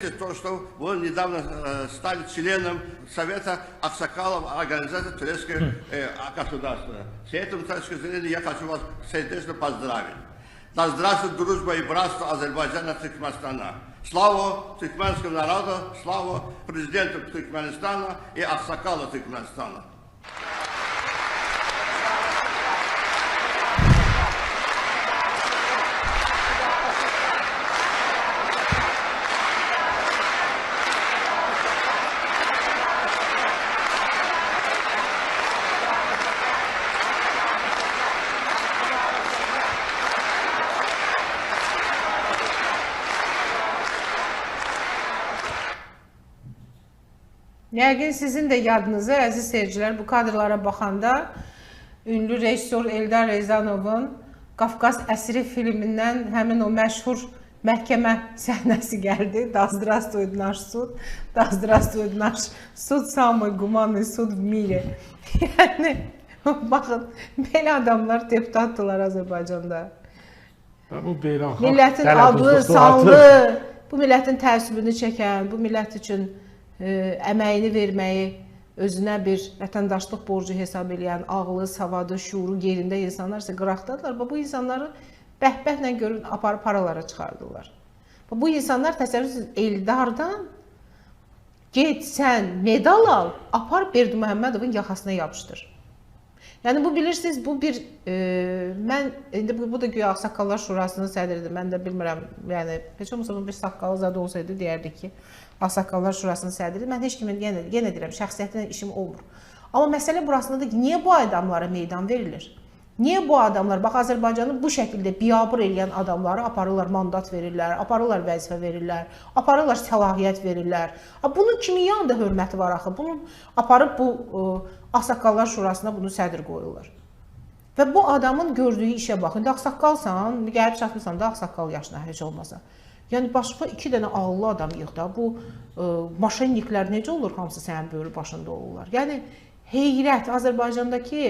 То, что был недавно стали членом Совета Аксакалов Организации Турецкого государства. С этой точки зрения я хочу вас сердечно поздравить. Да здравствует дружба и братство Азербайджана и Туркменистана. Слава туркменскому народу, слава президенту Туркменистана и Аксакалу Туркменистана. Yəqin sizin də yadınıza, əziz seyircilər, bu kadrlara baxanda ünlü rejissor Eldar Rizanovun Qafqaz Əsiri filmindən həmin o məşhur məhkəmə səhnəsi gəldi. Da здравствует наш суд, da здравствует наш суд, самый гуманный суд в мире. Yəni, baxın, belə adamlar deputatdılar Azərbaycanda. Bu beynəlxalq Millətin adlı, sanlı, bu millətin təəssübünü çəkən, bu millət üçün əməyini verməyi özünə bir vətəndaşlıq borcu hesab edən, ağlı, savadı, şuuru yerində insanlar isə qıraqdadılar. Bu insanları bəhbəhlə görün, aparıb paralara çıxardırlar. Bu insanlar təsəvvürsüz Eldardan get sən medal al, apar Berdi Məhəmmədovun yaxasına yapışdır. Yəni bu bilirsiniz, bu bir mən indi bu da güya Ağsaqqallar Şurasının sədridir. Mən də bilmirəm, yəni heç olmasa bu bir saqqalı zad olsaydı deyərdik ki, Ağsaqqallar Şurasının sədridir. Mən heç kimin yenə deyirəm, şəxsiyyətlə işim olmur. Amma məsələ burasındadır ki, niyə bu adamlara meydan verilir? Niyə bu adamlar, bax Azərbaycanı bu şəkildə biabır eləyən adamları aparırlar, mandat verirlər, aparırlar vəzifə verirlər, aparırlar səlahiyyət verirlər. Bunun kimin yanında hörməti var axı? Bunu aparıb bu Ağsaqqallar Şurasına bunu sədr qoyurlar. Və bu adamın gördüyü işə bax. İndi ağsaqqalsan, gəlib çatmısan da ağsaqqal yaşına heç olmasa. Yəni başqa 2 dənə ağıllı adam yığ da. Bu maşenniklər necə olur? Hamısı sənin böyrü başında olurlar. Yəni heyrət, Azərbaycandakı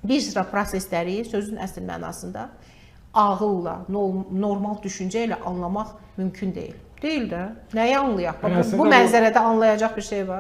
bir sıra prosesləri sözün əsl mənasında ağılla, normal düşüncə ilə anlamaq mümkün deyil. Deyil də. Nəyi anlayaq? Bu mənzərədə anlayacaq bir şey var.